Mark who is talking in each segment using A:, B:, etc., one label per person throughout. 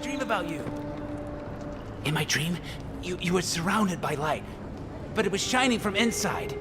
A: dream about you. In my dream, you were surrounded by light, but it was shining from inside.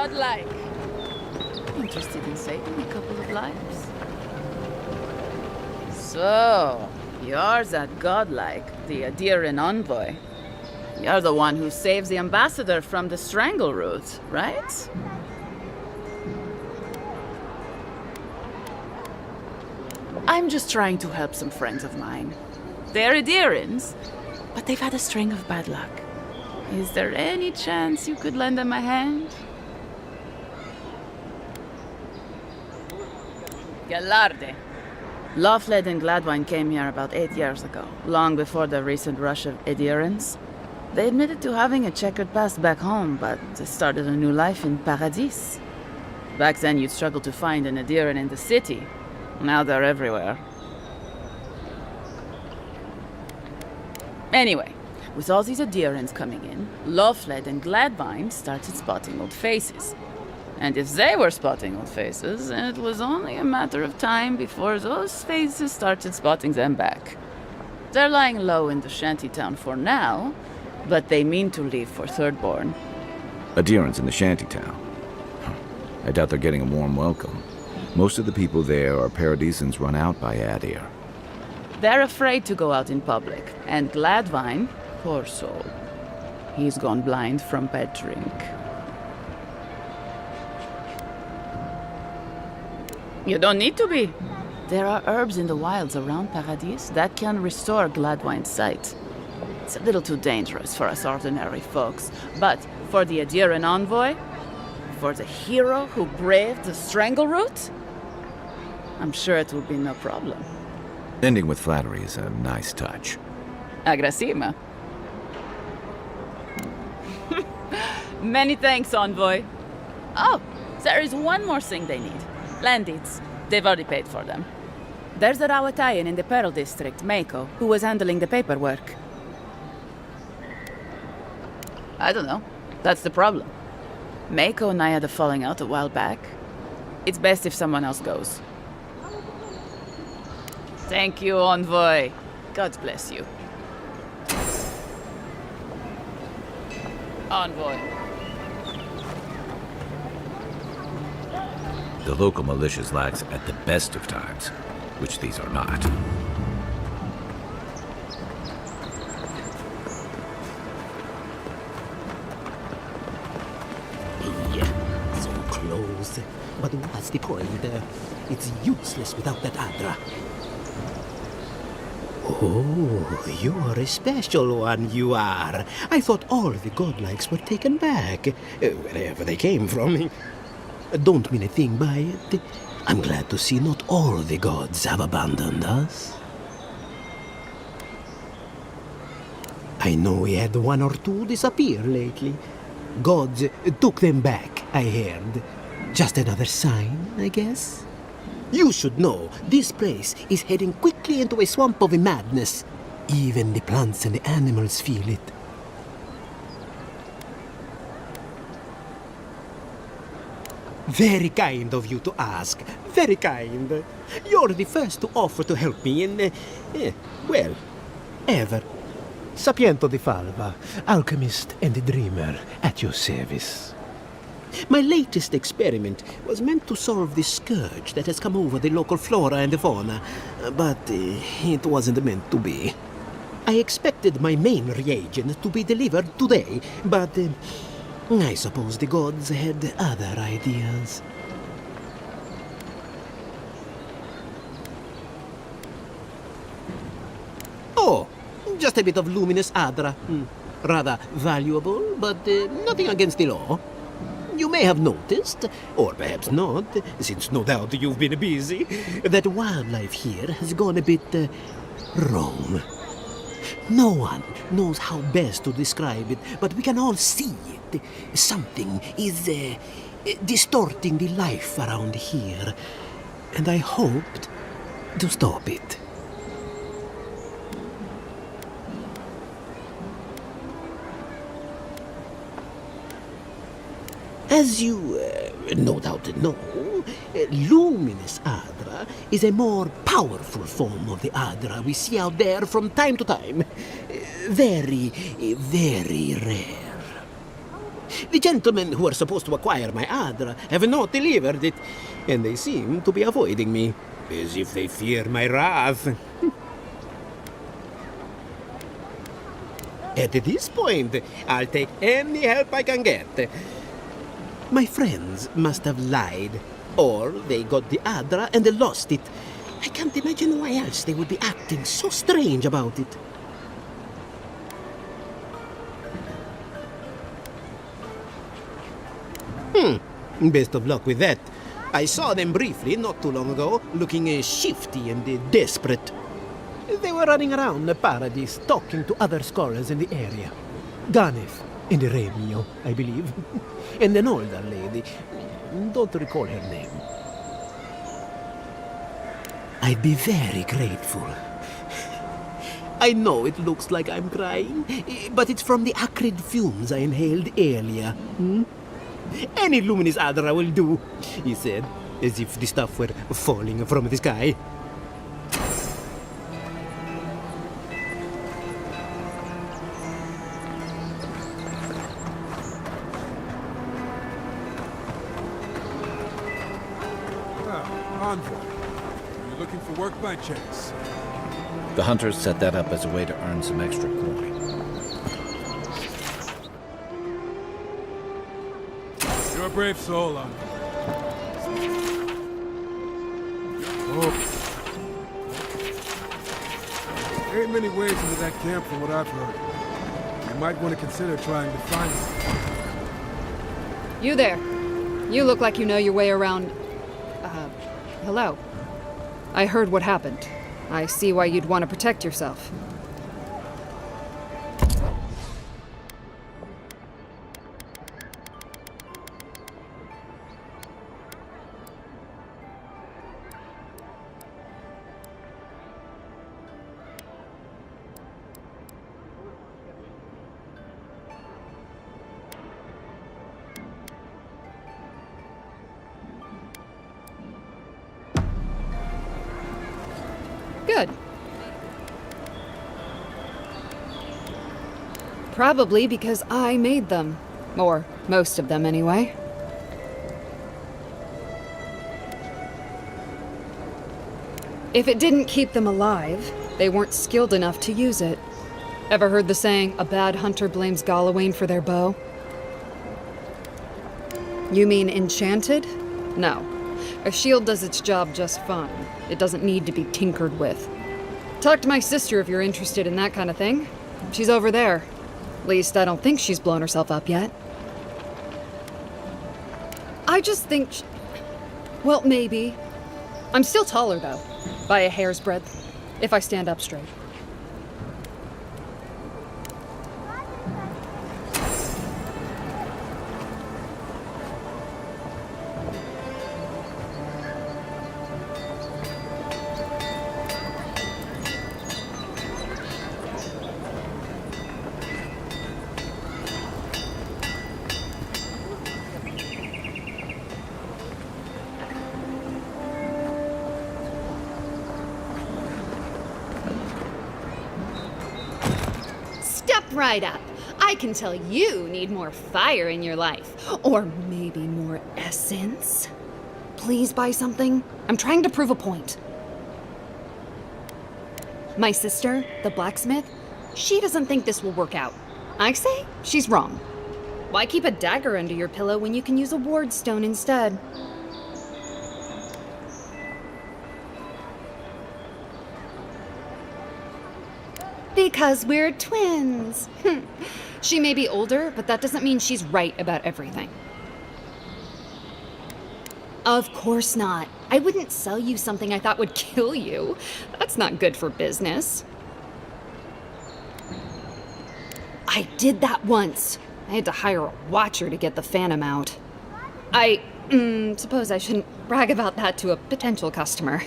B: Godlike. Interested in saving a couple of lives? So, you're that godlike, the Aedyr envoy. You're the one who saves the ambassador from the strangle root, right? I'm just trying to help some friends of mine. They're Aedyrans, but they've had a string of bad luck. Is there any chance you could lend them a hand? Galarde. Loveled and Gladwine came here about 8 years ago, long before the recent rush of Aedyrans. They admitted to having a checkered past back home, but they started a new life in Paradis. Back then, you'd struggle to find an Aedyran in the city. Now they're everywhere. Anyway, with all these Aedyrans coming in, Loveled and Gladwine started spotting old faces. And if they were spotting old faces, it was only a matter of time before those faces started spotting them back. They're lying low in the shantytown for now, but they mean to leave for Thirdborn.
C: Aedyrans in the shantytown. I doubt they're getting a warm welcome. Most of the people there are Paradisans run out by Aedyr.
B: They're afraid to go out in public, and Gladwine, poor soul, he's gone blind from bad drink. You don't need to be. There are herbs in the wilds around Paradis that can restore Gladwine's sight. It's a little too dangerous for us ordinary folks, but for the Aedyran envoy, for the hero who braved the Strangleroot, I'm sure it will be no problem.
C: Ending with flattery is a nice touch.
B: Agrasima. Many thanks, envoy. Oh, there is one more thing they need. Land deeds. They've already paid for them. There's a Rawatayan in the Pearl District, Mako, who was handling the paperwork. I don't know. That's the problem. Mako and I had a falling out a while back. It's best if someone else goes. Thank you, envoy. God bless you. Envoy.
C: The local militia's lax at the best of times, which these are not.
D: Yeah, so close. But what's the point? It's useless without that Aedyr. Oh, you're a special one, you are. I thought all the godlikes were taken back, wherever they came from. Don't mean a thing by it. I'm glad to see not all the gods have abandoned us. I know we had one or two disappear lately. Gods took them back, I heard. Just another sign, I guess. You should know, this place is heading quickly into a swamp of madness. Even the plants and the animals feel it. Very kind of you to ask. Very kind. You're the first to offer to help me in, well, ever. Sapiento di Falva, alchemist and dreamer, at your service. My latest experiment was meant to solve the scourge that has come over the local flora and fauna, but it wasn't meant to be. I expected my main reagent to be delivered today, but I suppose the gods had other ideas. Oh, just a bit of luminous Aedyr. Rather valuable, but nothing against the law. You may have noticed, or perhaps not, since no doubt you've been busy, that wildlife here has gone a bit wrong. No one knows how best to describe it, but we can all see it. Something is distorting the life around here, and I hoped to stop it. As you no doubt know, luminous Aedyr is a more powerful form of the Aedyr we see out there from time to time. Very, very rare. The gentlemen who are supposed to acquire my Aedyr have not delivered it, and they seem to be avoiding me, as if they fear my wrath. At this point, I'll take any help I can get. My friends must have lied, or they got the Aedyr and they lost it. I can't imagine why else they would be acting so strange about it. Best of luck with that. I saw them briefly not too long ago, looking shifty and desperate. They were running around the paradise, talking to other scholars in the area. Ganef and Remio, I believe. And an older lady. Don't recall her name. I'd be very grateful. I know it looks like I'm crying, but it's from the acrid fumes I inhaled earlier. Any luminous Aedyr will do, he said, as if the stuff were falling from the sky.
E: Envoy. Are you looking for work by chance?
C: The hunters set that up as a way to earn some extra coin.
E: You're a brave soul, Envoy. Oh. There ain't many ways into that camp from what I've heard. You might want to consider trying to find it.
F: You there. You look like you know your way around. Hello. I heard what happened. I see why you'd want to protect yourself. Good. Probably because I made them. Or most of them, anyway. If it didn't keep them alive, they weren't skilled enough to use it. Ever heard the saying, a bad hunter blames Galawain for their bow? You mean enchanted? No. A shield does its job just fine. It doesn't need to be tinkered with. Talk to my sister if you're interested in that kind of thing. She's over there. At least I don't think she's blown herself up yet. I just think... Well, maybe. I'm still taller, though. By a hair's breadth. If I stand up straight.
G: Right up. I can tell you need more fire in your life. Or maybe more essence.
F: Please buy something. I'm trying to prove a point.
G: My sister, the blacksmith, she doesn't think this will work out. I say she's wrong. Why keep a dagger under your pillow when you can use a ward stone instead? Because we're twins. She may be older, but that doesn't mean she's right about everything. Of course not. I wouldn't sell you something I thought would kill you. That's not good for business. I did that once. I had to hire a watcher to get the phantom out. I suppose I shouldn't brag about that to a potential customer.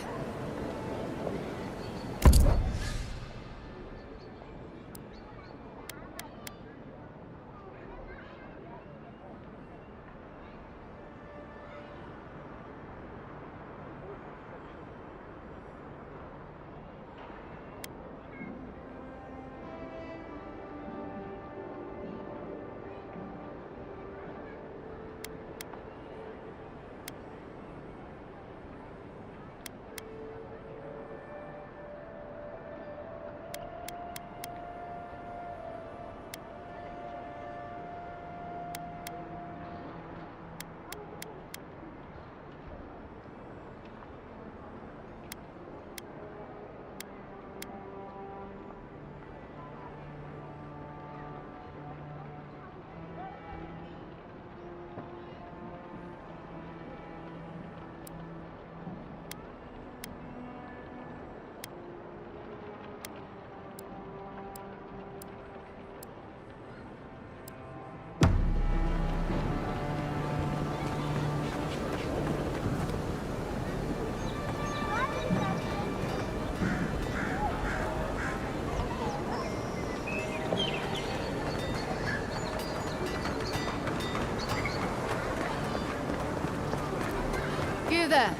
H: You there.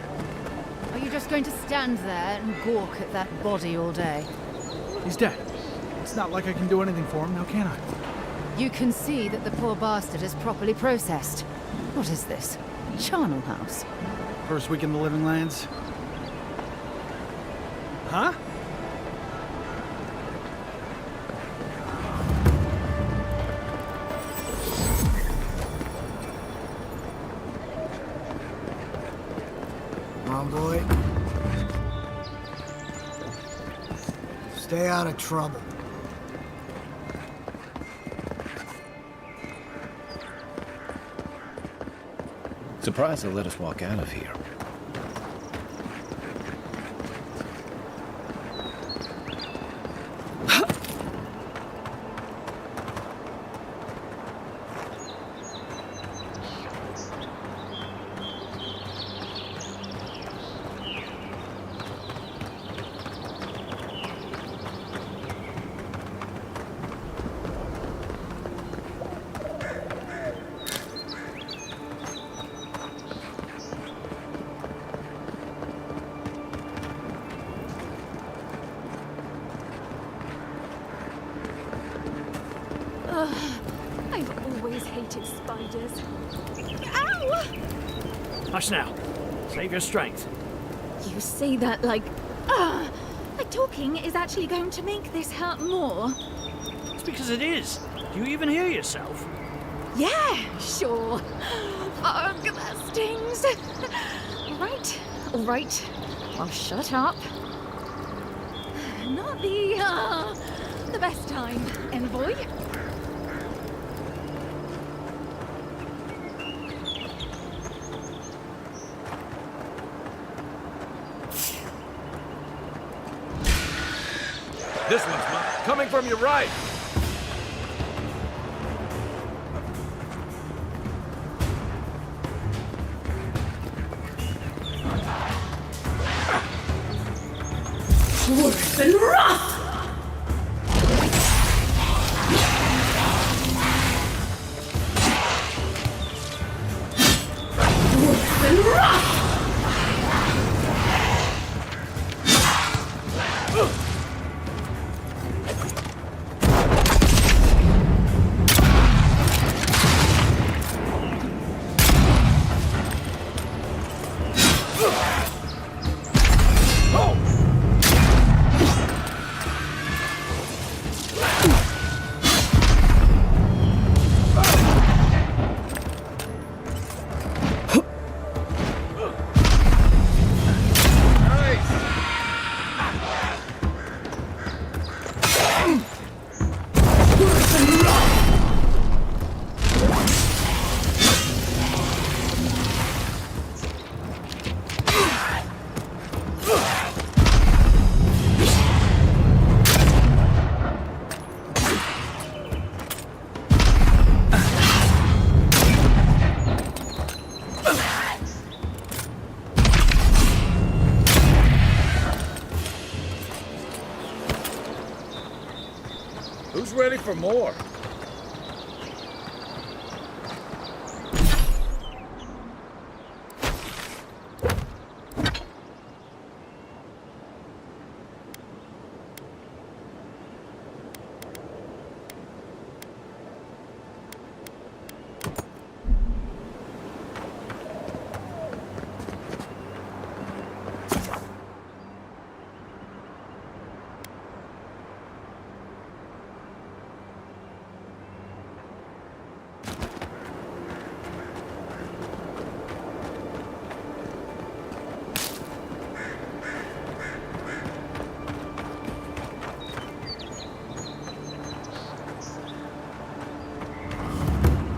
H: Are you just going to stand there and gawk at that body all day?
I: He's dead. It's not like I can do anything for him now, can I?
H: You can see that the poor bastard is properly processed. What is this? Charnel House?
I: First week in the Living Lands. Huh?
J: Come on, boy. Stay out of trouble.
C: Surprised they let us walk out of here.
K: I've always hated spiders. Ow!
I: Hush now. Save your strength.
K: You say that like talking is actually going to make this hurt more.
I: It's because it is. Do you even hear yourself?
K: Yeah, sure. Ugh, that stings. All right. I'll shut up. Not the best time, envoy.
C: This one's coming from your right.
B: Worse than rough! Worse than rough!
C: Who's ready for more?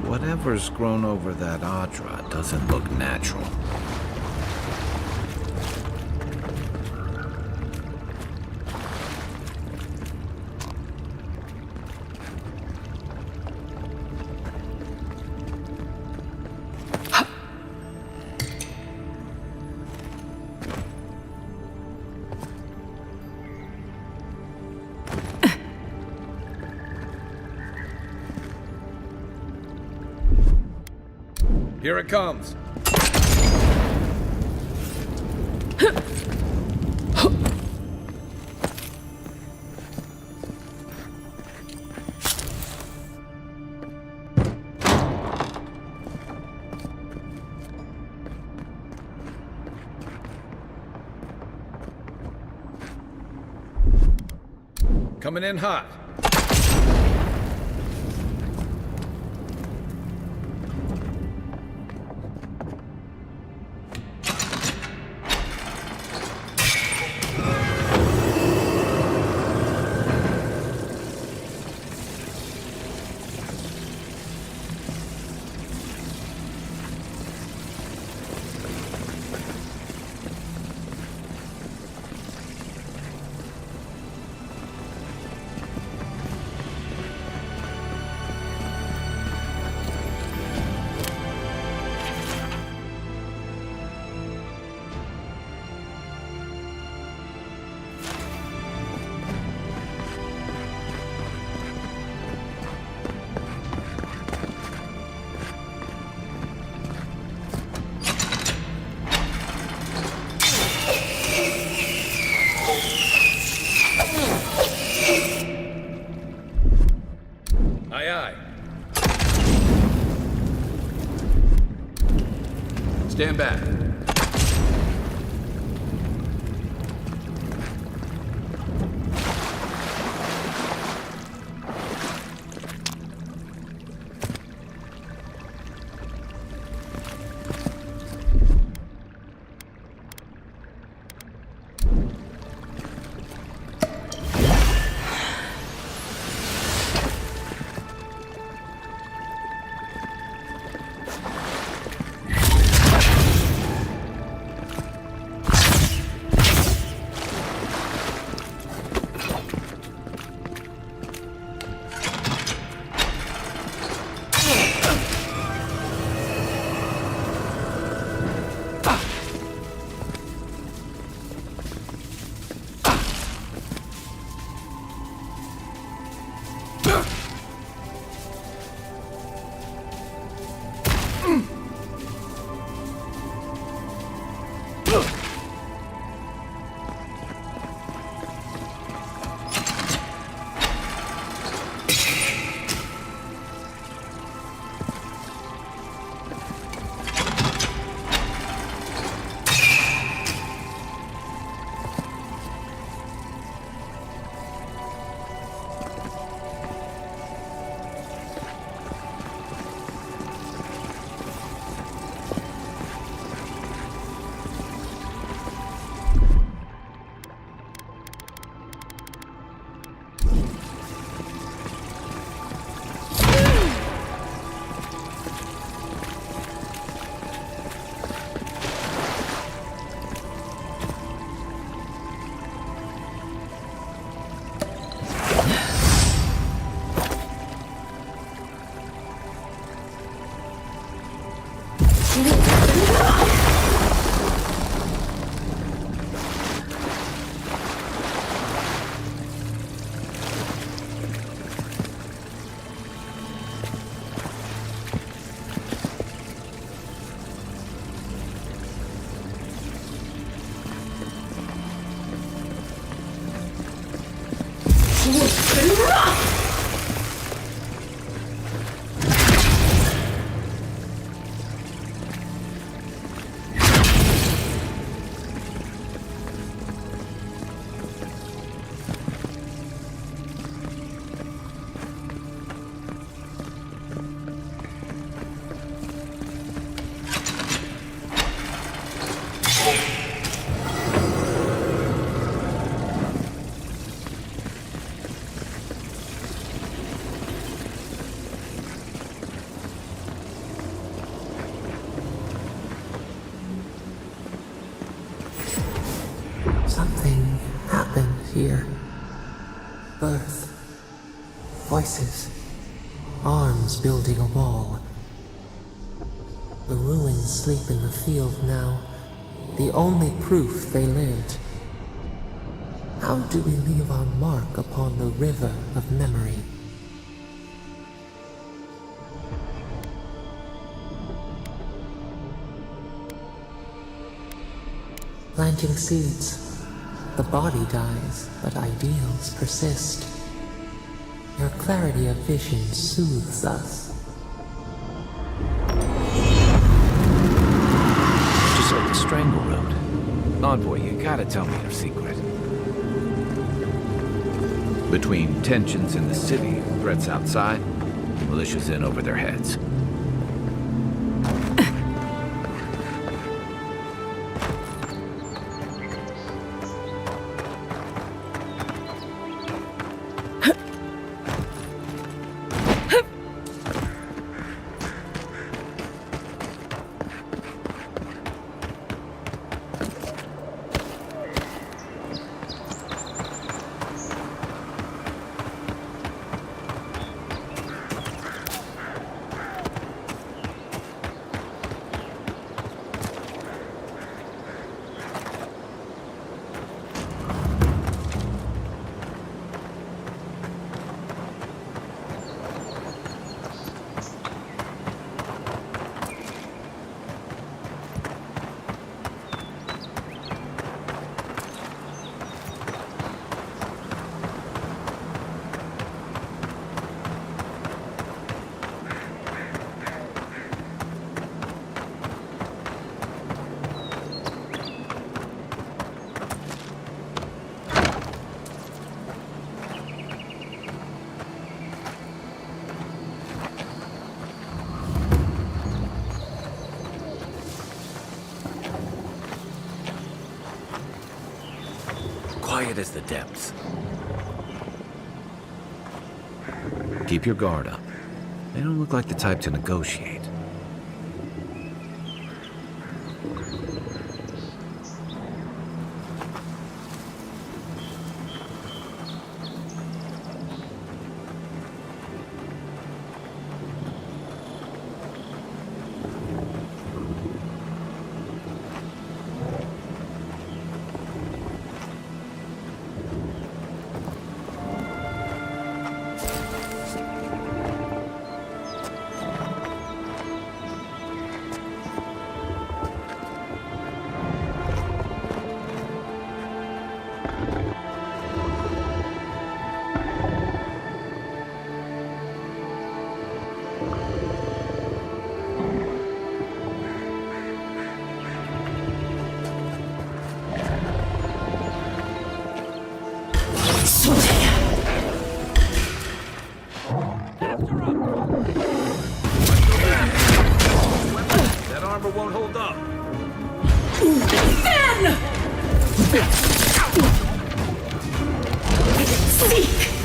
C: Whatever's grown over that Aedyr doesn't look natural. Here it comes. Coming in hot. Aye, aye. Stand back.
L: Something happened here. Birth. Voices. Arms building a wall. The ruins sleep in the field now. The only proof they lived. How do we leave our mark upon the river of memory? planting seeds. The body dies, but ideals persist. Your clarity of vision soothes us.
C: Just like the Strangle Road. Envoy, you gotta tell me your secret. Between tensions in the city and threats outside, militia's in over their heads. Quiet as the depths. Keep your guard up. They don't look like the type to negotiate. That armor won't hold up.
M: Seek!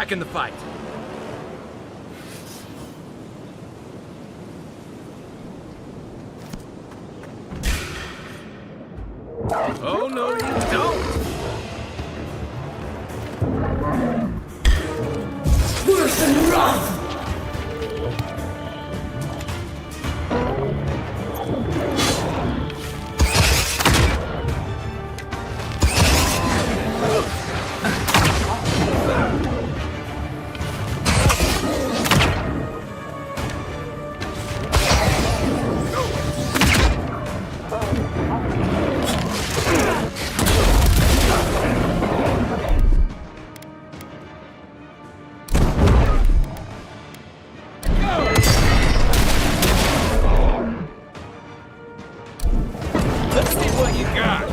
M: Back in the fight. Oh, no, you don't!
L: Worse than rough!
M: Let's see what you got!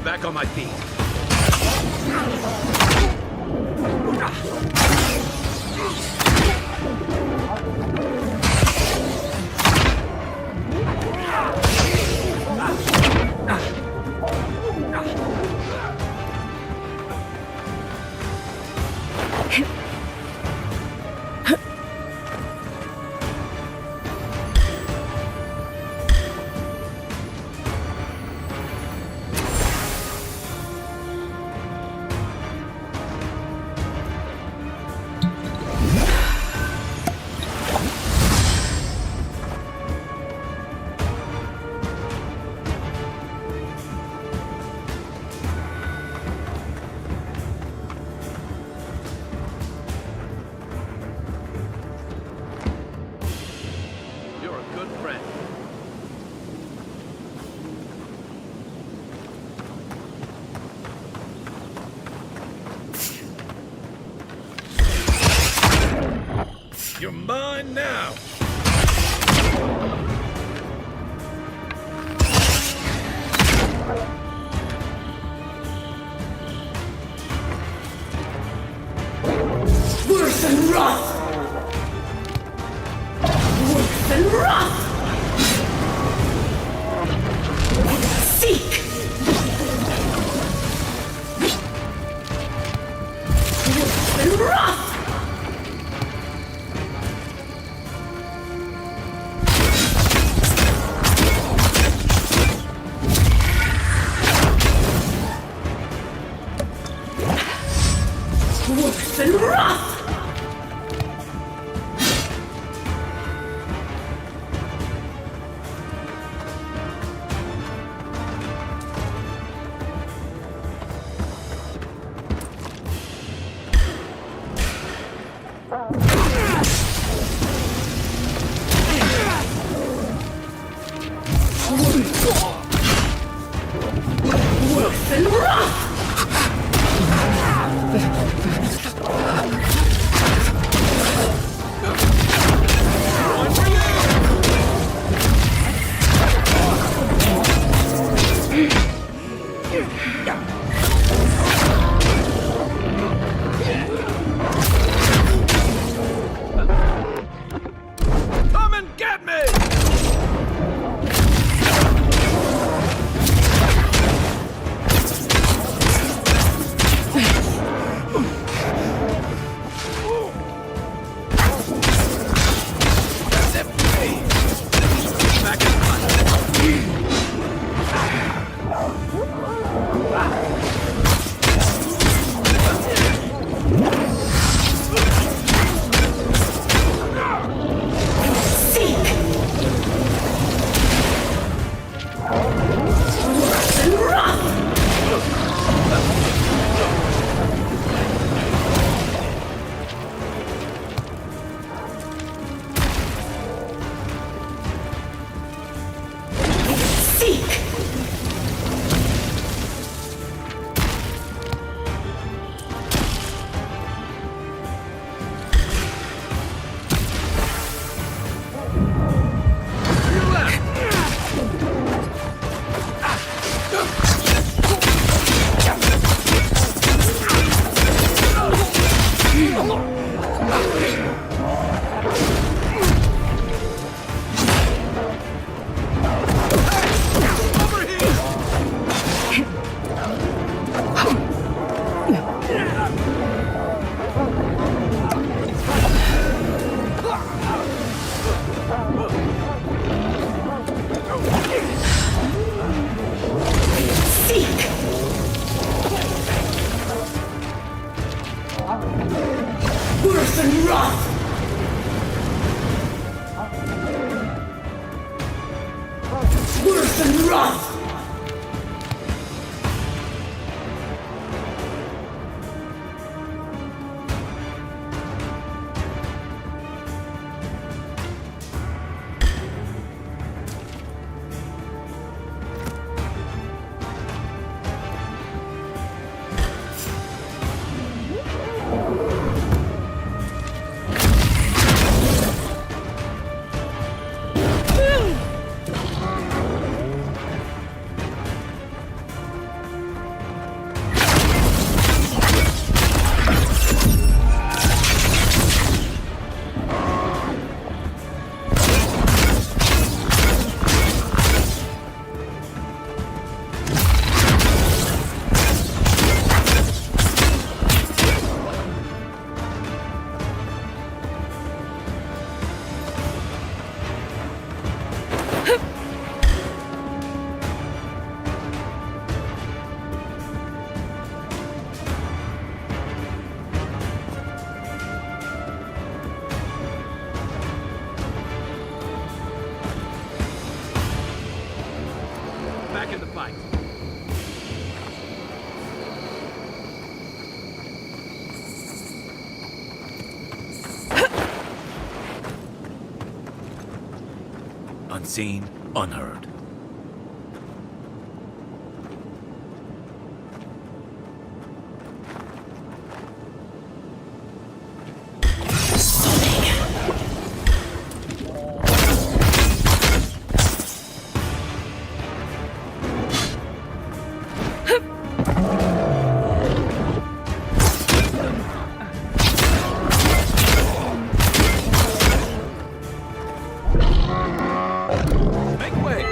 M: Back on my feet. You're mine now!
L: Worse than rough! Worse than rough! Seek! Worse than rough! Worse than rough! Worse than rough!
B: Worse than rough! Worse than rough!
M: Back in the fight.
A: Unseen, unheard.
M: Make way!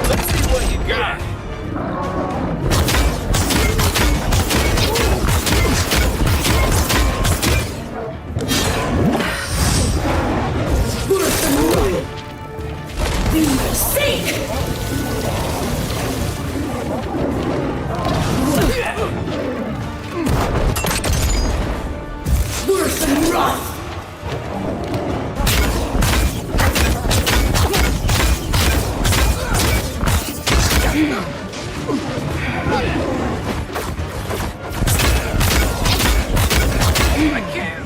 M: Let's see what you got.
B: Worse than rough!
M: I can't.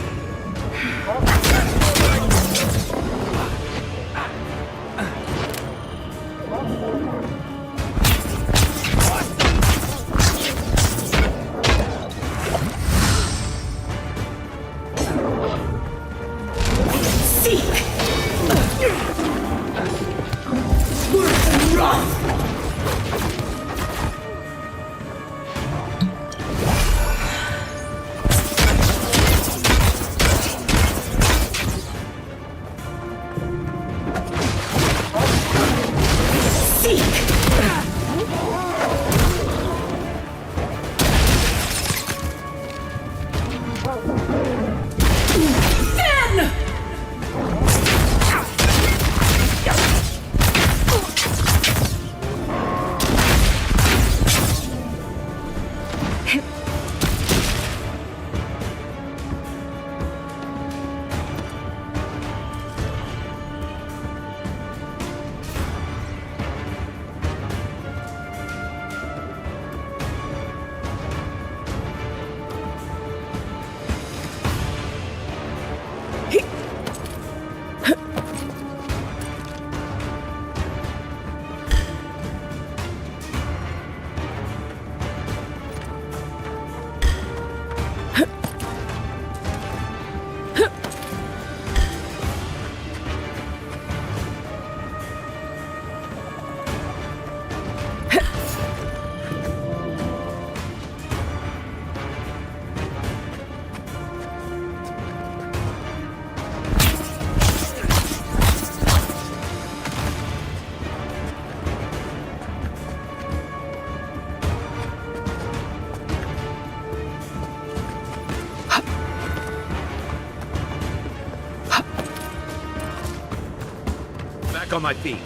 M: Back on my feet.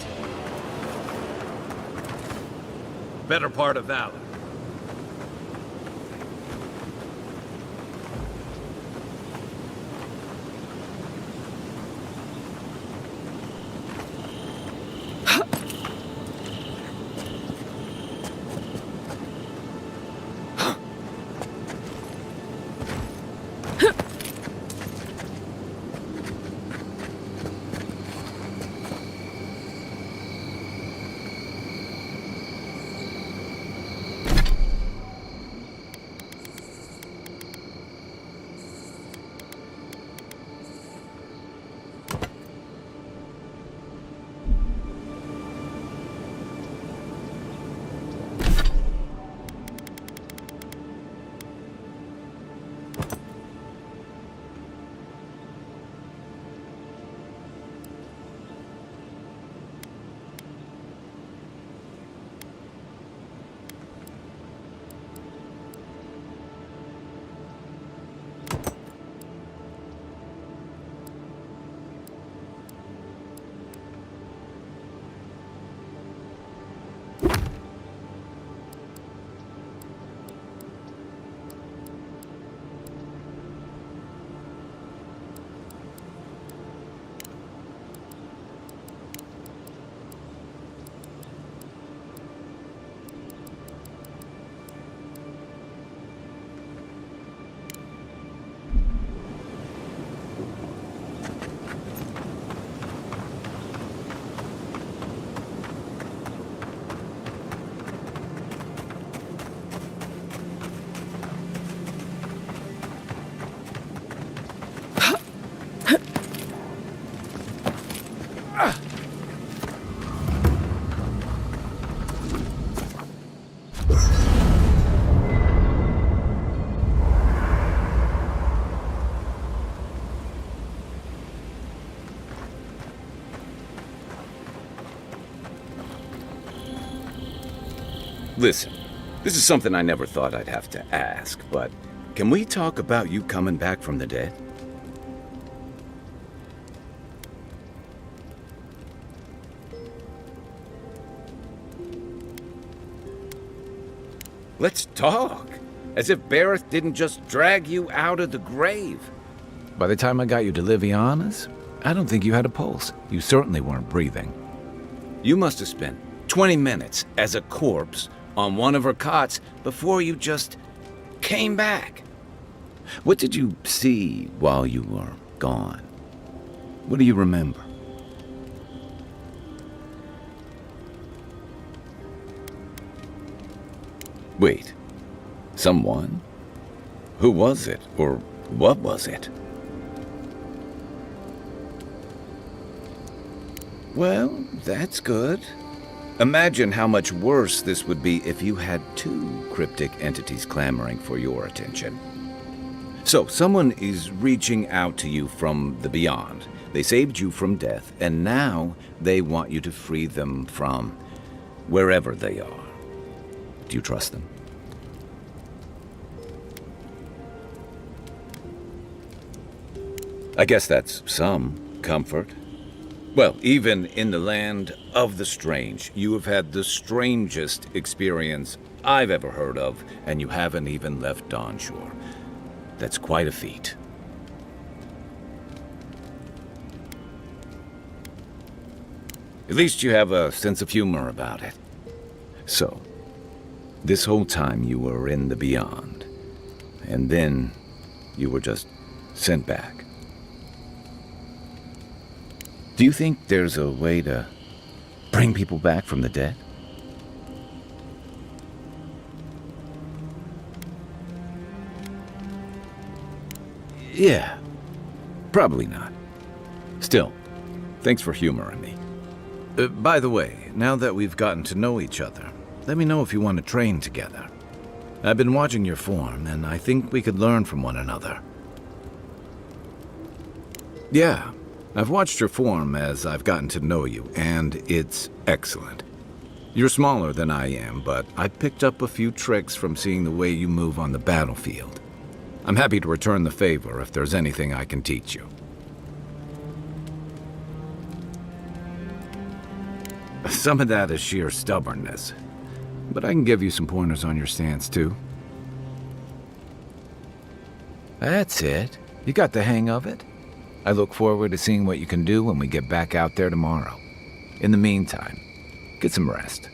M: Better part of valor.
C: Listen, this is something I never thought I'd have to ask, but can we talk about you coming back from the dead? Let's talk. As if Barrett didn't just drag you out of the grave. By the time I got you to Liviana's, I don't think you had a pulse. You certainly weren't breathing. You must have spent 20 minutes as a corpse on one of her cots before you just came back. What did you see while you were gone? What do you remember? Wait, someone? Who was it, or what was it? Well, that's good. Imagine how much worse this would be if you had two cryptic entities clamoring for your attention. So, someone is reaching out to you from the beyond. They saved you from death, and now they want you to free them from wherever they are. Do you trust them? I guess that's some comfort. Well, even in the land of the strange, you have had the strangest experience I've ever heard of, and you haven't even left Dawnshore. That's quite a feat. At least you have a sense of humor about it. So, this whole time you were in the beyond, and then you were just sent back. Do you think there's a way to bring people back from the dead? Yeah, probably not. Still, thanks for humoring me. By the way, now that we've gotten to know each other, let me know if you want to train together. I've been watching your form, and I think we could learn from one another. Yeah, I've watched your form as I've gotten to know you, and it's excellent. You're smaller than I am, but I picked up a few tricks from seeing the way you move on the battlefield. I'm happy to return the favor if there's anything I can teach you. Some of that is sheer stubbornness. But I can give you some pointers on your stance, too. That's it. You got the hang of it. I look forward to seeing what you can do when we get back out there tomorrow. In the meantime, get some rest.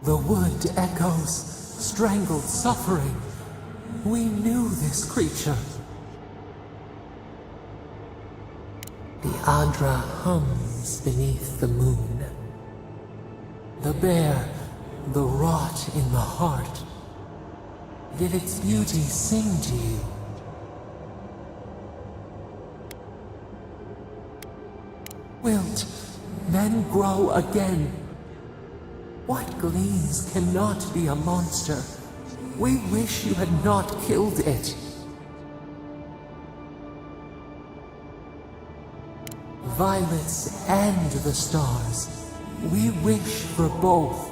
L: The wood echoes, strangled suffering. We knew this creature. The Aedyr hums beneath the moon. The bear, the rot in the heart. Did its beauty sing to you? Wilt then grow again. What gleams cannot be a monster? We wish you had not killed it. Violets and the stars. We wish for both.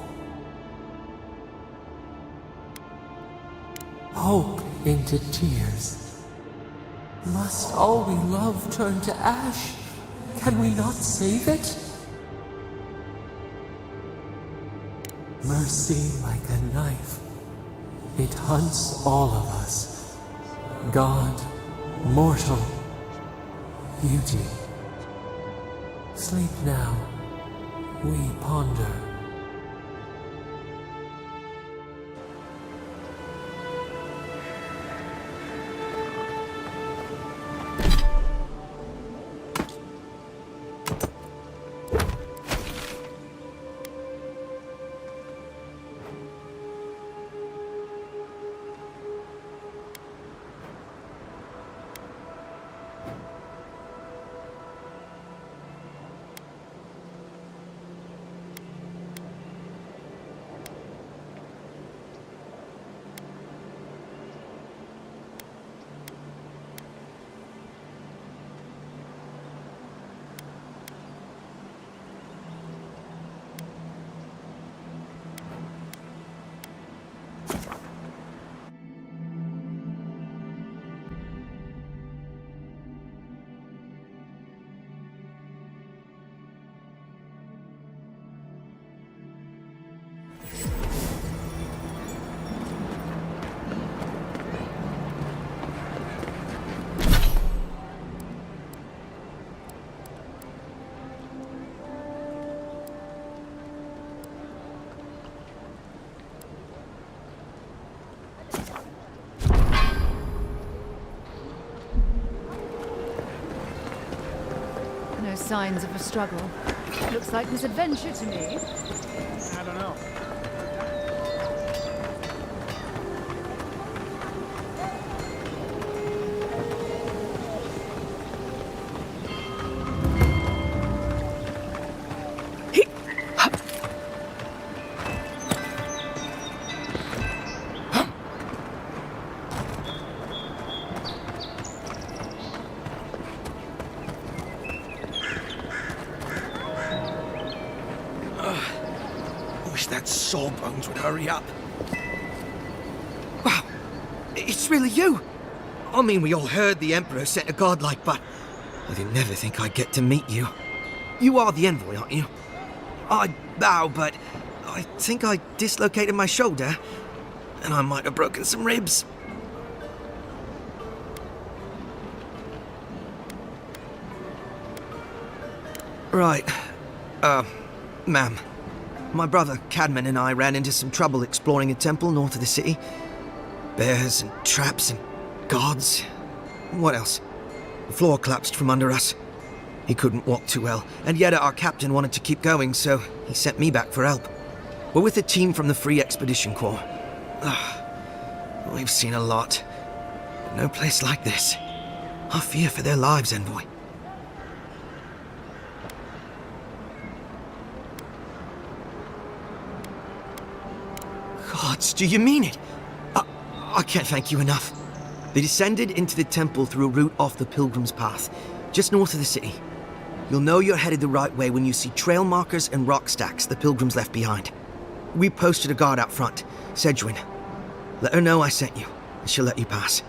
L: Hope into tears. Must all we love turn to ash? Can we not save it? Mercy like a knife. It hunts all of us. God, mortal, beauty. Sleep now. We ponder.
H: No signs of a struggle. Looks like misadventure to me.
I: I don't know.
N: That sawbones would hurry up. Wow, it's really you. I mean, we all heard the Emperor sent a godlike, but I didn't never think I'd get to meet you. You are the envoy, aren't you? I bow, but I think I dislocated my shoulder, and I might have broken some ribs. Right. Ma'am. My brother, Cadman, and I ran into some trouble exploring a temple north of the city. Bears and traps and guards. What else? The floor collapsed from under us. He couldn't walk too well, and yet our captain wanted to keep going, so he sent me back for help. We're with a team from the Free Expedition Corps. We've seen a lot, but no place like this. I fear for their lives, Envoy. Gods, do you mean it? I can't thank you enough. They descended into the temple through a route off the Pilgrim's Path, just north of the city. You'll know you're headed the right way when you see trail markers and rock stacks the Pilgrims left behind. We posted a guard out front, Sedgwin. Let her know I sent you, and she'll let you pass.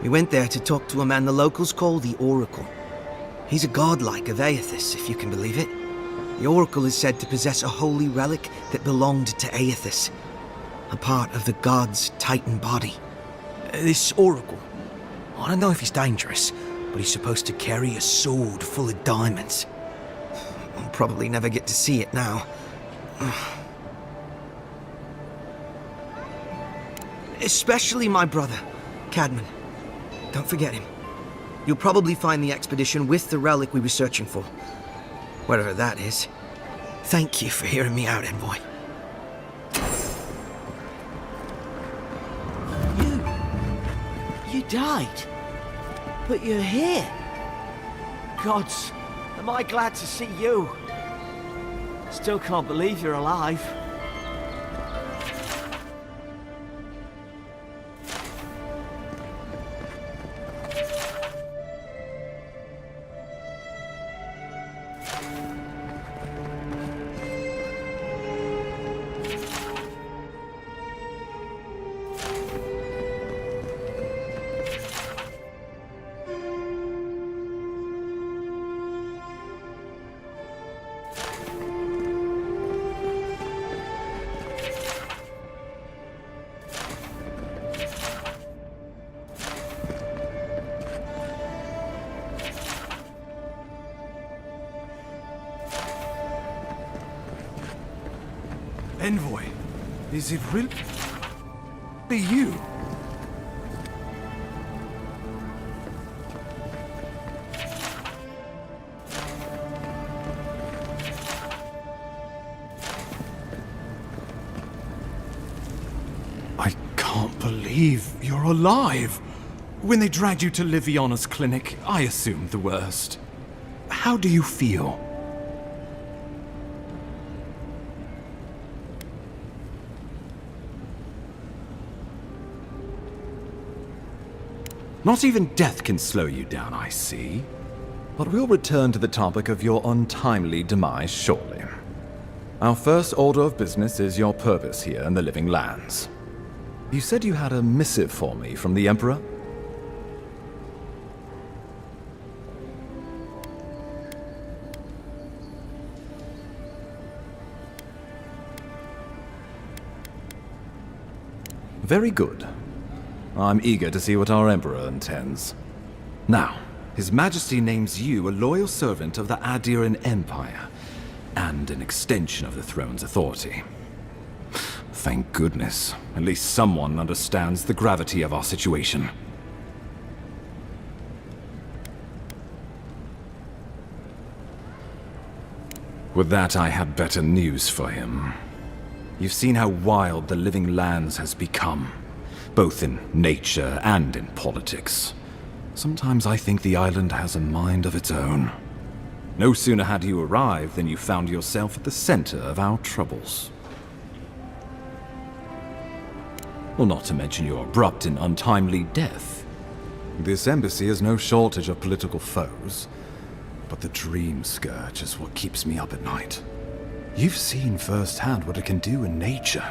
N: We went there to talk to a man the locals call the Oracle. He's a godlike of Aedyr, if you can believe it. The Oracle is said to possess a holy relic that belonged to Aedyr, a part of the god's Titan body. This Oracle, I don't know if he's dangerous, but he's supposed to carry a sword full of diamonds. I'll probably never get to see it now. Especially my brother, Cadman. Don't forget him. You'll probably find the expedition with the relic we were searching for. Whatever that is. Thank you for hearing me out, Envoy.
O: You died. But you're here. Gods, am I glad to see you. Still can't believe you're alive.
P: Envoy, is it really you? I can't believe you're alive. When they dragged you to Liviana's clinic, I assumed the worst. How do you feel? Not even death can slow you down, I see. But we'll return to the topic of your untimely demise shortly. Our first order of business is your purpose here in the Living Lands. You said you had a missive for me from the Emperor? Very good. I'm eager to see what our Emperor intends. Now, His Majesty names you a loyal servant of the Aedyr Empire, and an extension of the throne's authority. Thank goodness, at least someone understands the gravity of our situation. With that, I have better news for him. You've seen how wild the Living Lands has become, both in nature and in politics. Sometimes I think the island has a mind of its own. No sooner had you arrived than you found yourself at the center of our troubles. Well, not to mention your abrupt and untimely death. This embassy has no shortage of political foes, but the Dream Scourge is what keeps me up at night. You've seen firsthand what it can do in nature.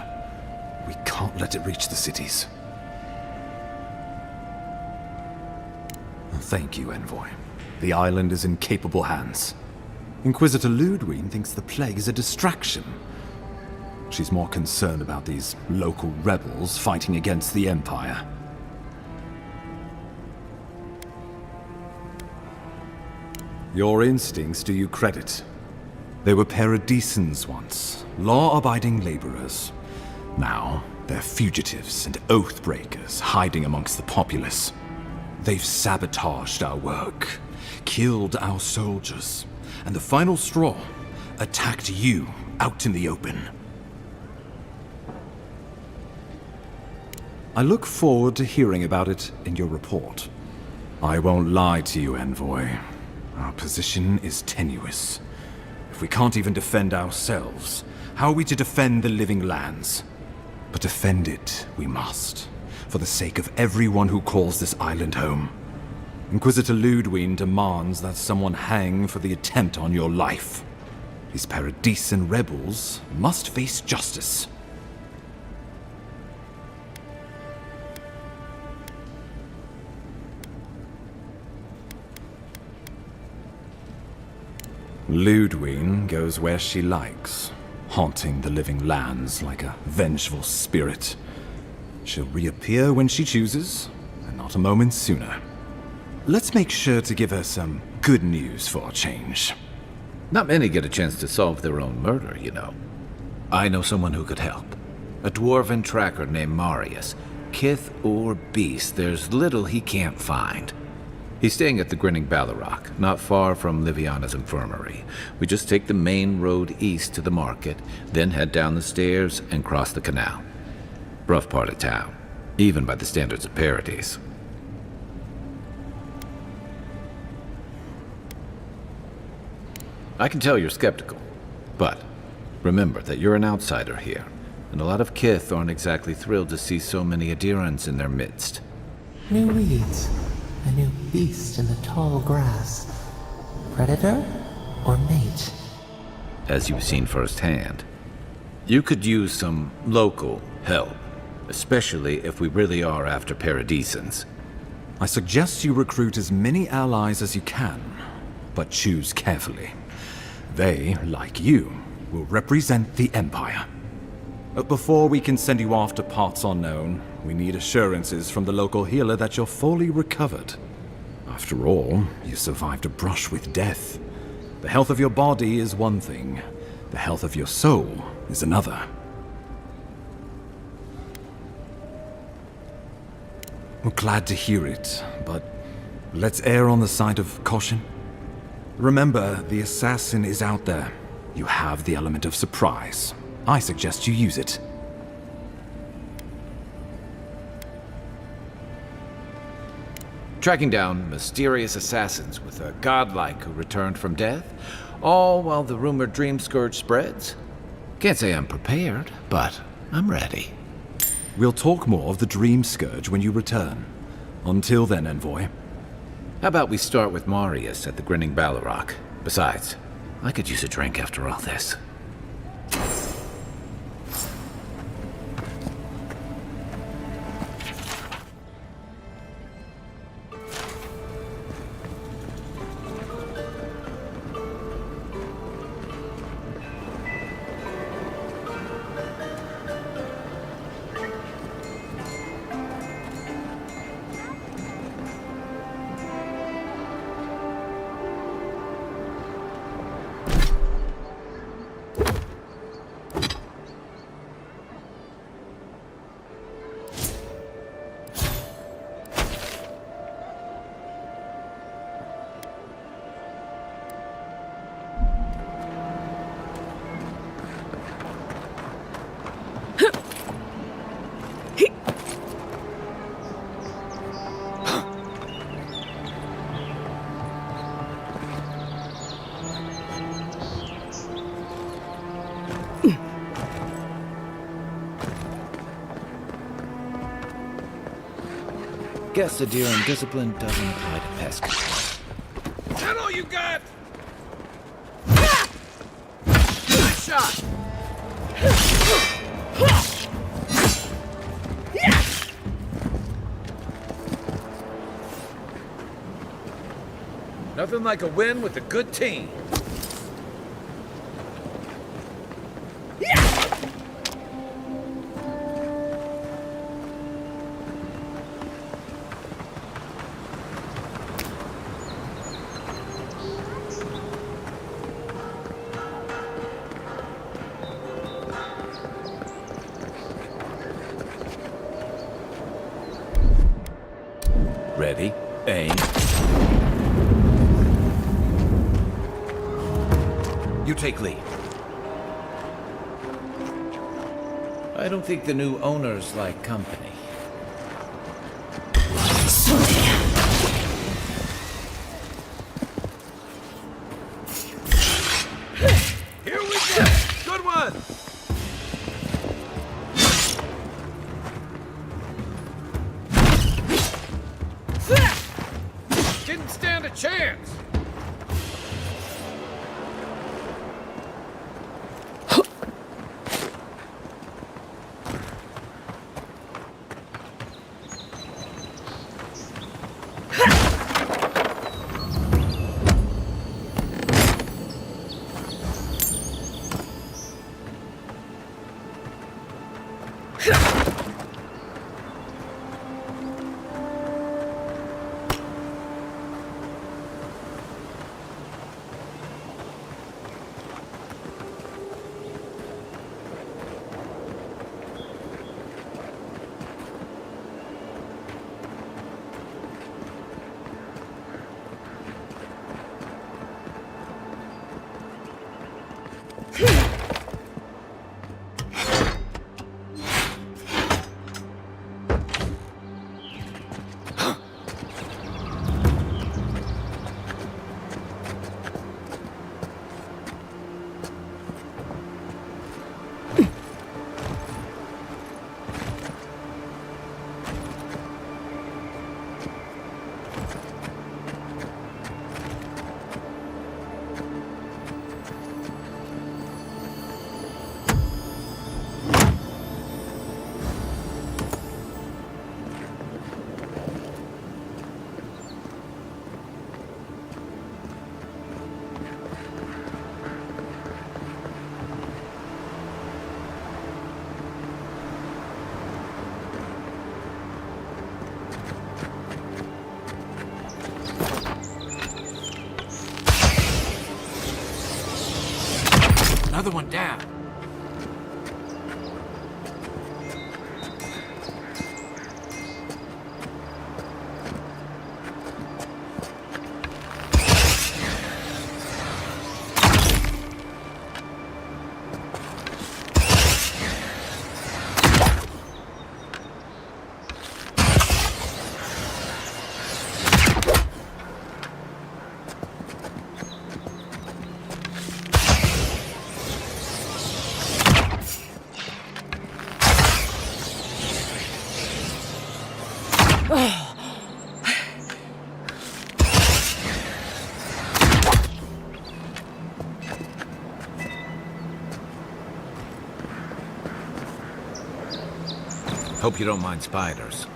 P: We can't let it reach the cities. Thank you, Envoy. The island is in capable hands. Inquisitor Ludwig thinks the plague is a distraction. She's more concerned about these local rebels fighting against the Empire. Your instincts do you credit. They were paradisans once, law-abiding laborers. Now, they're fugitives and oath-breakers hiding amongst the populace. They've sabotaged our work, killed our soldiers, and the final straw, attacked you out in the open. I look forward to hearing about it in your report. I won't lie to you, Envoy. Our position is tenuous. If we can't even defend ourselves, how are we to defend the Living Lands? But defend it we must, for the sake of everyone who calls this island home. Inquisitor Ludwig demands that someone hang for the attempt on your life. These Paradisan rebels must face justice. Ludwig goes where she likes, haunting the Living Lands like a vengeful spirit. She'll reappear when she chooses, and not a moment sooner. let's make sure to give her some good news for a change.
C: Not many get a chance to solve their own murder, you know. I know someone who could help. A dwarven tracker named Marius. Kith or beast, there's little he can't find. He's staying at the Grinning Ballarrock, not far from Liviana's infirmary. We just take the main road east to the market, then head down the stairs and cross the canal. Rough part of town, even by the standards of Paradise. I can tell you're skeptical, but remember that you're an outsider here, and a lot of Kith aren't exactly thrilled to see so many Aedyrans in their midst.
L: New weeds, a new beast in the tall grass. Predator or mate?
C: As you've seen firsthand. You could use some local help, especially if we really are after Paradisans.
P: I suggest you recruit as many allies as you can, but choose carefully. They, like you, will represent the Empire. But before we can send you off to parts unknown, we need assurances from the local healer that you're fully recovered. After all, you survived a brush with death. The health of your body is one thing, the health of your soul is another. I'm glad to hear it, but let's err on the side of caution. Remember, the assassin is out there. You have the element of surprise. I suggest you use it.
C: Tracking down mysterious assassins with a godlike who returned from death, all while the rumored Dream Scourge spreads. Can't say I'm prepared, but I'm ready.
P: We'll talk more of the Dream Scourge when you return. Until then, Envoy.
C: How about we start with Marius at the Grinning Ballarrock? Besides, I could use a drink after all this. Guess the Aedyr and discipline doesn't apply to pest control.
M: That all you got? Nice shot!
C: Nothing like a win with a good team. Ready, aim. You take lead. I don't think the new owners like company.
M: Here we go! Good one! Didn't stand a chance! Another one down.
C: Hope you don't mind spiders.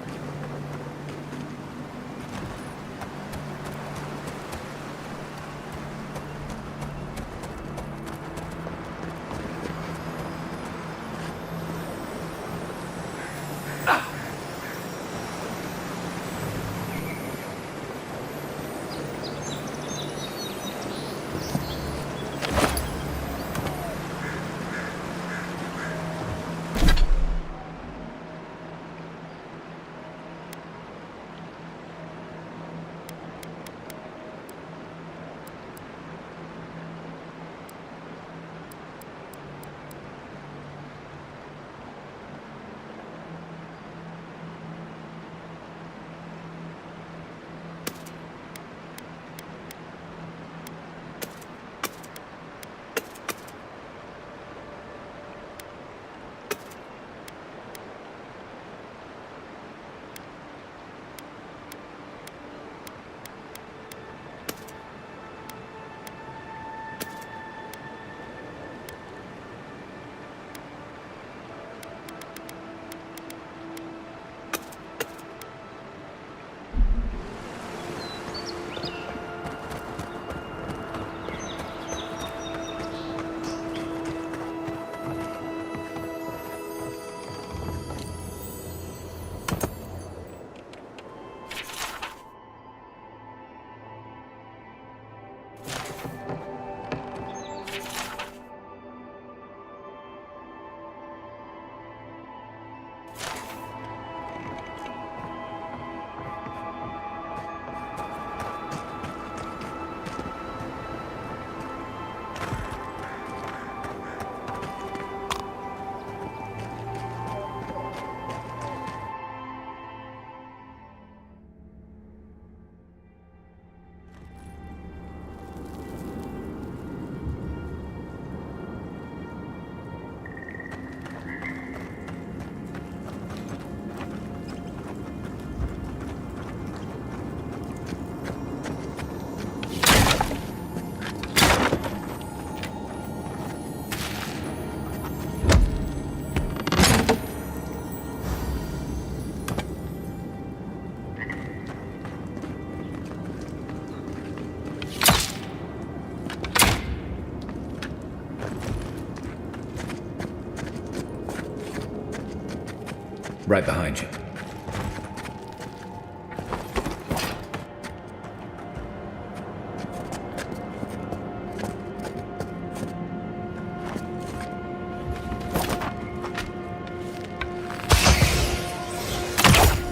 C: Right behind you.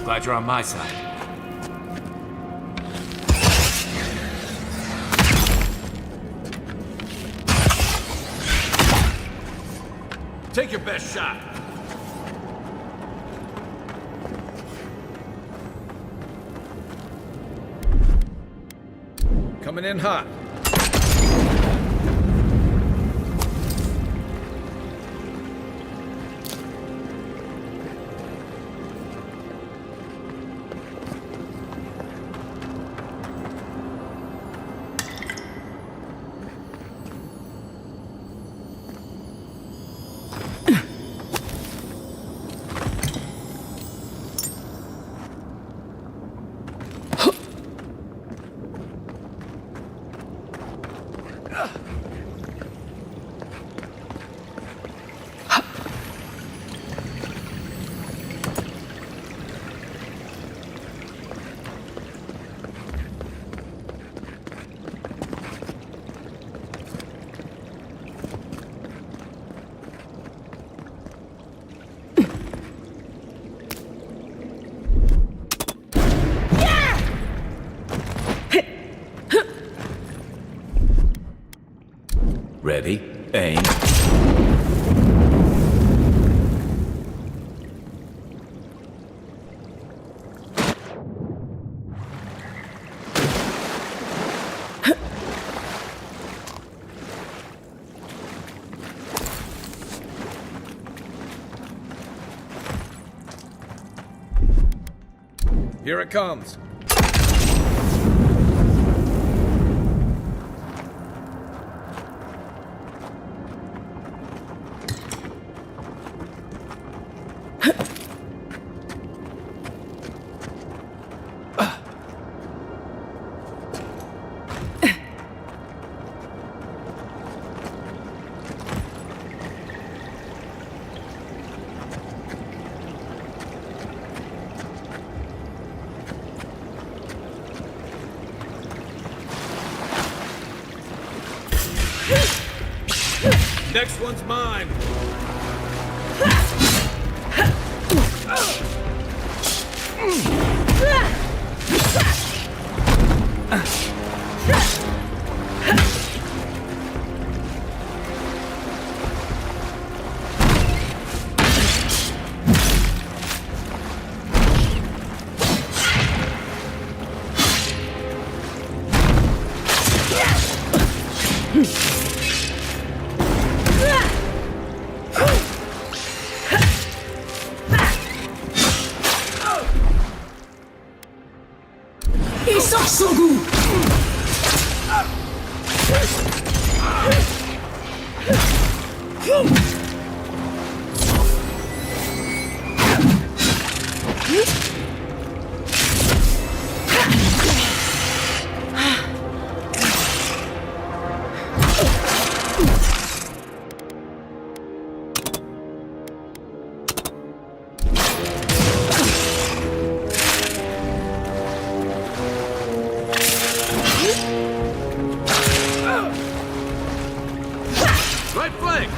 M: Glad you're on my side. Take your best shot.
C: Coming in hot. Ready, aim. Here it comes. Next one's mine. Right flank!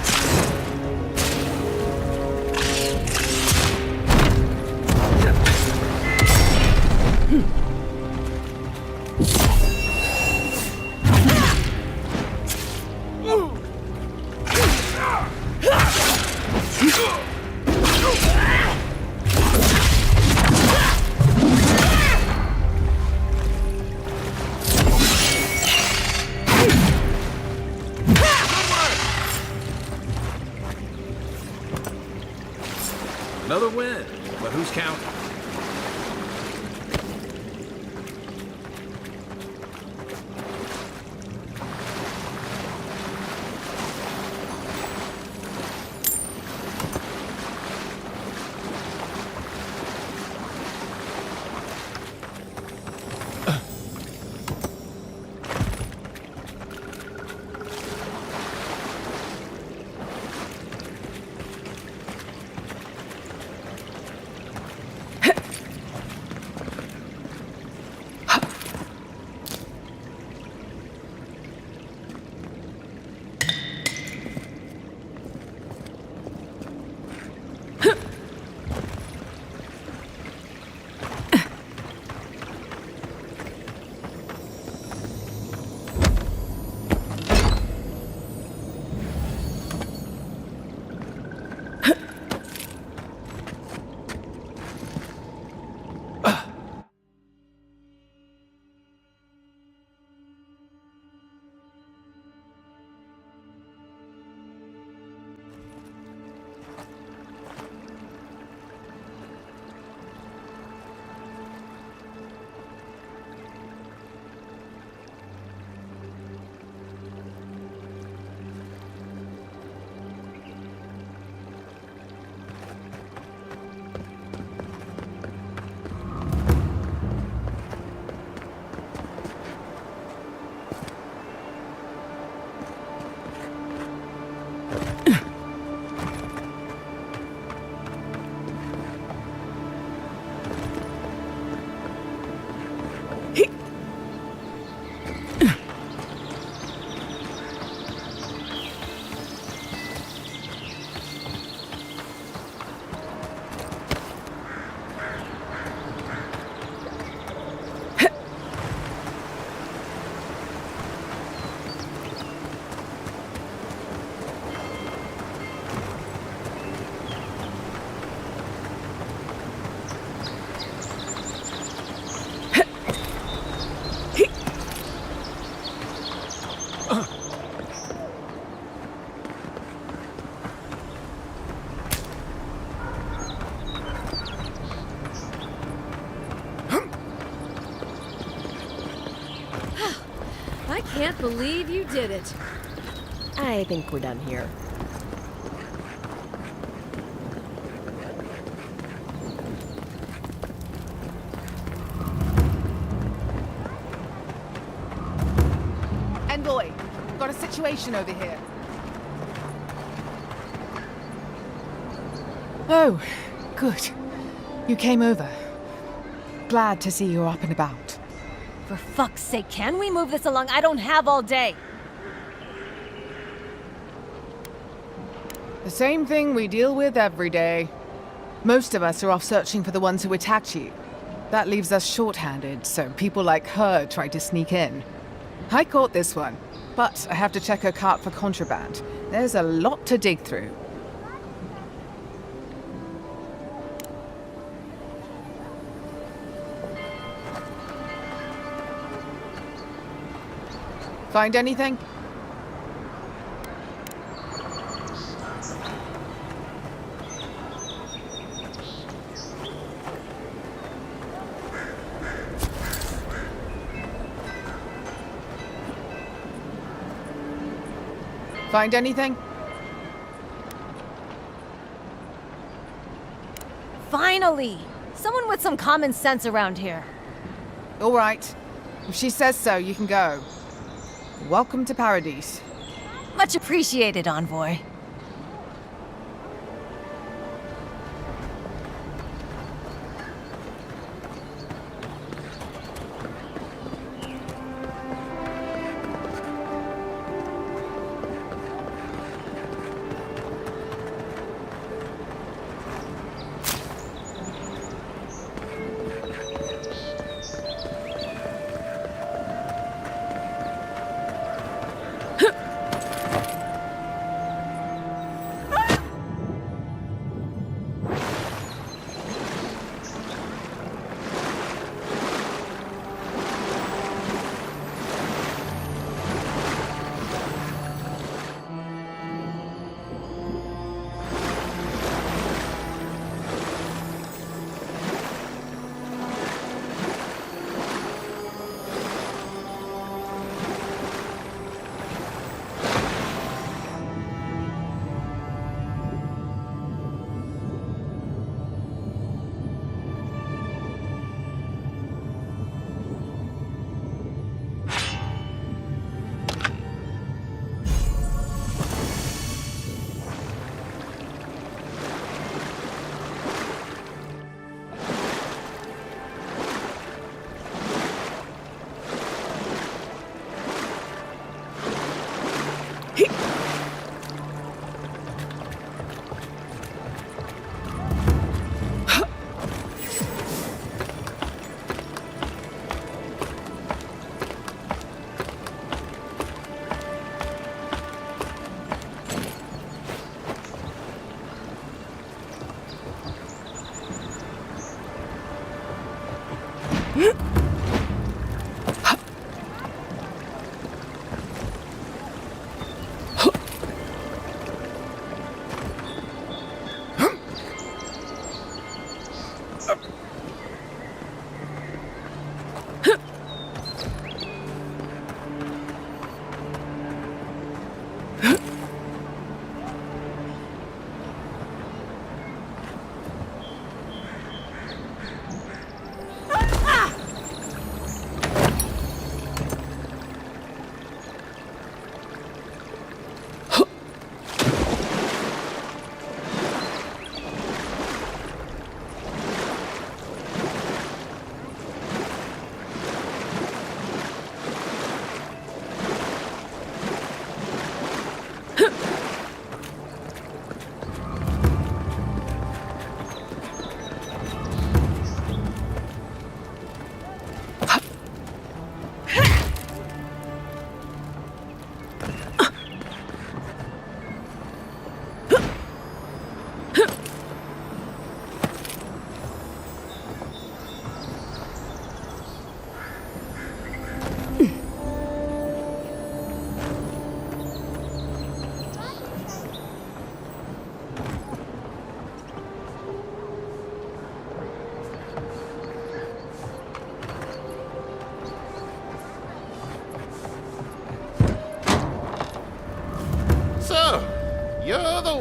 H: can't believe you did it.
Q: I think we're done here.
R: Envoy, got a situation over here.
S: Oh, good. You came over. Glad to see you're up and about.
Q: For fuck's sake, can we move this along? I don't have all day.
S: The same thing we deal with every day. Most of us are off searching for the ones who attacked you. That leaves us short-handed, so people like her try to sneak in. I caught this one, but I have to check her cart for contraband. There's a lot to dig through. Find anything? Find anything?
Q: Finally! Someone with some common sense around here.
S: All right. If she says so, you can go. Welcome to Paradise.
Q: Much appreciated, Envoy.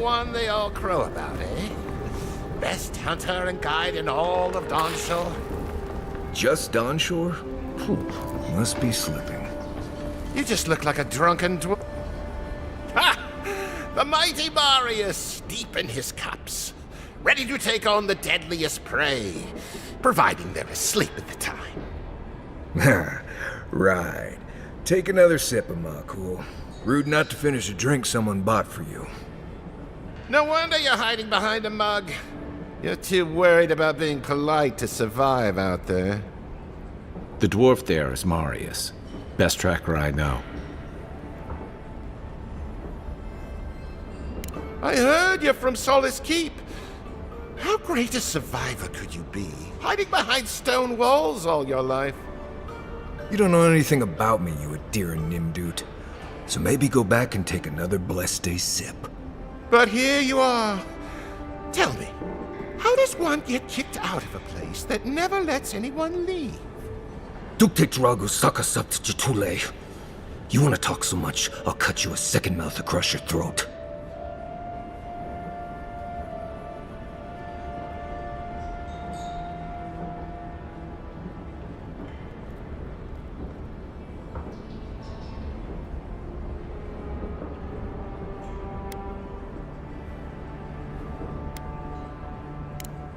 T: one they all crow about, eh? Best hunter and guide in all of Dawnshore?
U: Just Dawnshore? Whew, must be slipping.
T: You just look like a drunken dwarf. Ha! The mighty Marius, deep in his cups, ready to take on the deadliest prey, providing they're asleep at the time.
U: Right. Take another sip of my cool. Rude not to finish a drink someone bought for you.
T: No wonder you're hiding behind a mug. You're too worried about being polite to survive out there.
C: The dwarf there is Marius. Best tracker I know.
T: I heard you're from Solace Keep. How great a survivor could you be, hiding behind stone walls all your life?
U: You don't know anything about me, you Aedyr Nimdut. So maybe go back and take another blessed day sip.
T: But here you are. Tell me, how does one get kicked out of a place that never lets anyone leave?
U: Dukte Dragu Sakasat Jitule. You wanna talk so much, I'll cut you a second mouth across your throat.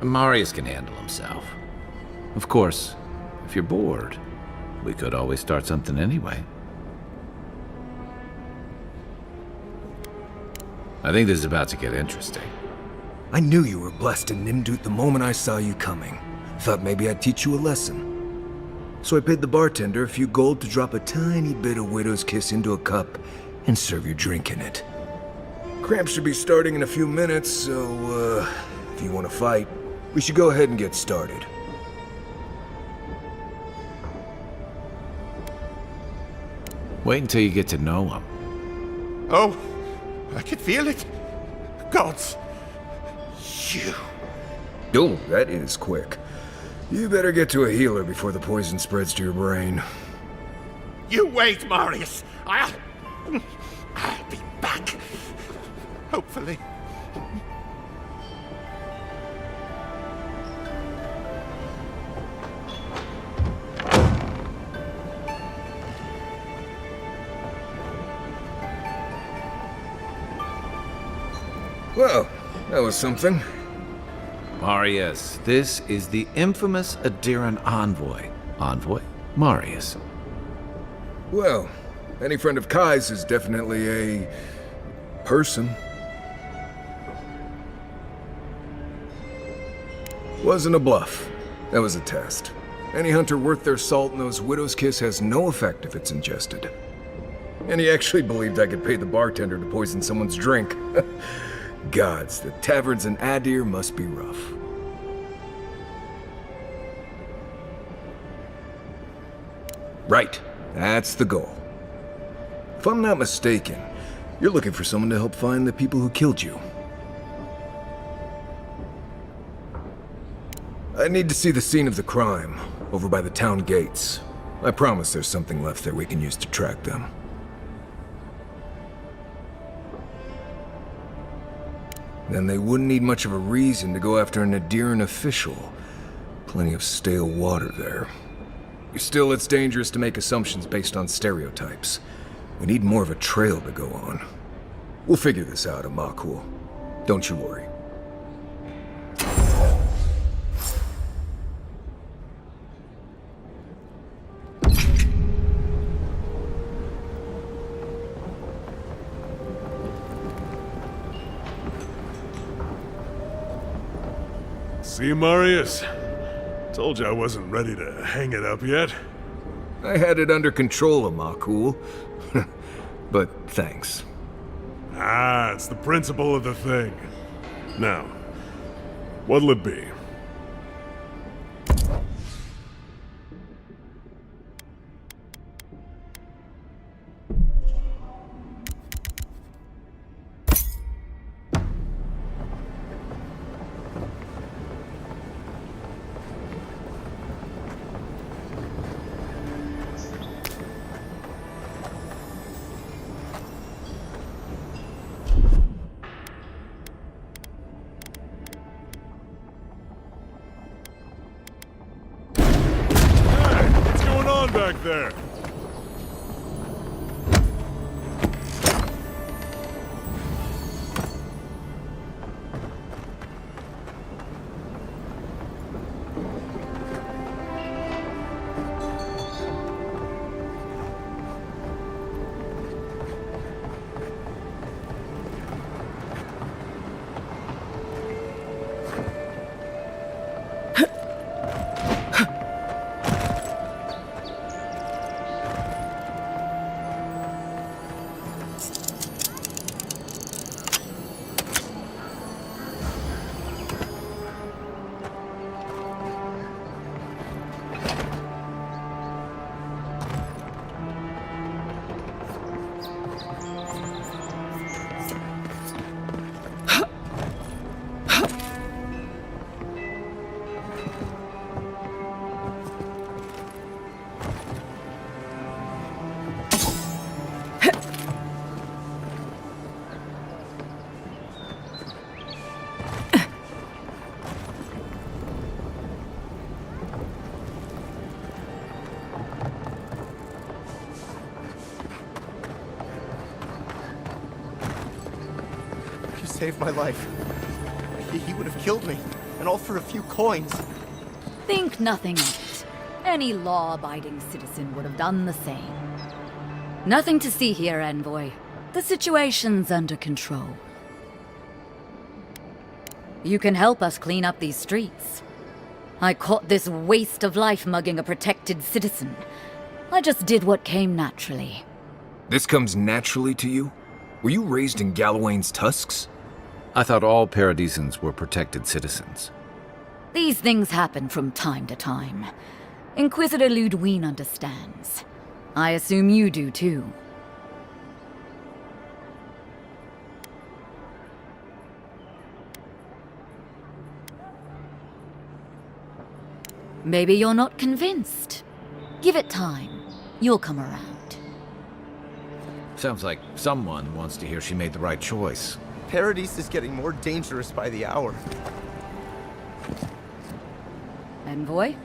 C: Marius can handle himself. Of course, if you're bored, we could always start something anyway. I think this is about to get interesting.
U: I knew you were blessed in Nimdut the moment I saw you coming. Thought maybe I'd teach you a lesson. So I paid the bartender a few gold to drop a tiny bit of Widow's Kiss into a cup and serve your drink in it. Cramps should be starting in a few minutes, so, if you want to fight, we should go ahead and get started.
C: Wait until you get to know him.
T: Oh, I can feel it. Gods, you.
U: Oh, that is quick. You better get to a healer before the poison spreads to your brain.
T: You wait, Marius. I'll be back. Hopefully.
U: Well, that was something.
C: Marius, this is the infamous Aedyran envoy. Envoy? Marius.
U: Well, any friend of Kai's is definitely a person. Wasn't a bluff. That was a test. Any hunter worth their salt knows Widow's Kiss has no effect if it's ingested. And he actually believed I could pay the bartender to poison someone's drink. Gods, the taverns in Aedyr must be rough. Right, that's the goal. If I'm not mistaken, you're looking for someone to help find the people who killed you. I need to see the scene of the crime, over by the town gates. I promise there's something left there we can use to track them. Then they wouldn't need much of a reason to go after an Aedyran official. Plenty of stale water there. Still, it's dangerous to make assumptions based on stereotypes. We need more of a trail to go on. We'll figure this out, Amakul. Don't you worry.
E: See, Marius? Told you I wasn't ready to hang it up yet.
U: I had it under control, Amakul. But thanks.
E: Ah, it's the principle of the thing. Now, what'll it be? on back there?
D: Saved my life. He would have killed me, and all for a few coins.
V: Think nothing of it. Any law-abiding citizen would have done the same. Nothing to see here, Envoy. The situation's under control. You can help us clean up these streets. I caught this waste of life mugging a protected citizen. I just did what came naturally.
U: This comes naturally to you? Were you raised in Galawain's tusks?
C: I thought all Paradisans were protected citizens.
V: These things happen from time to time. Inquisitor Ludwine understands. I assume you do too. Maybe you're not convinced. Give it time. You'll come around.
C: Sounds like someone wants to hear she made the right choice.
D: Paradise is getting more dangerous by the hour.
V: Envoy?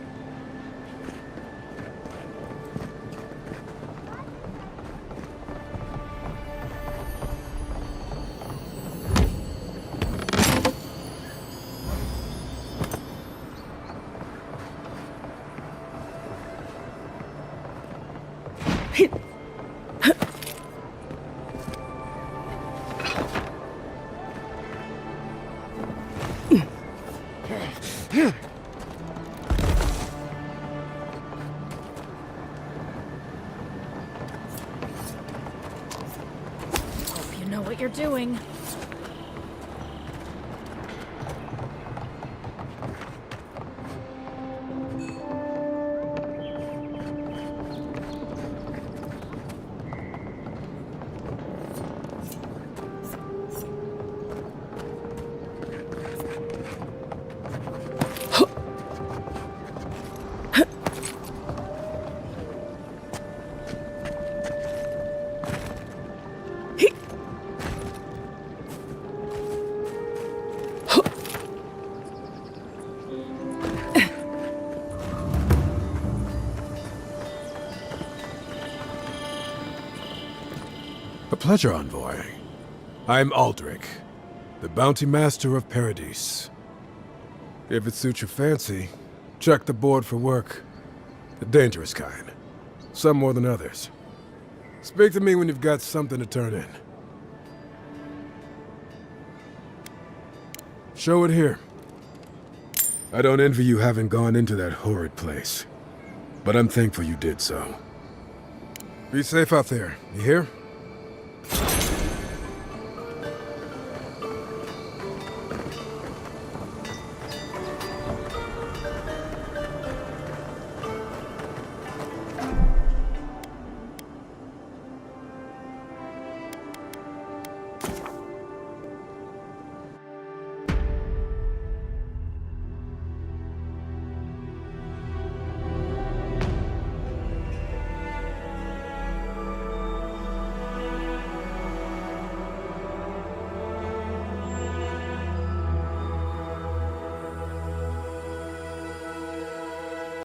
K: Hope you know what you're doing.
E: A pleasure, Envoy. I'm Aldrich, the Bounty Master of Paradise. If it suits your fancy, check the board for work. The dangerous kind. Some more than others. Speak to me when you've got something to turn in. Show it here. I don't envy you having gone into that horrid place, but I'm thankful you did so. Be safe out there, you hear?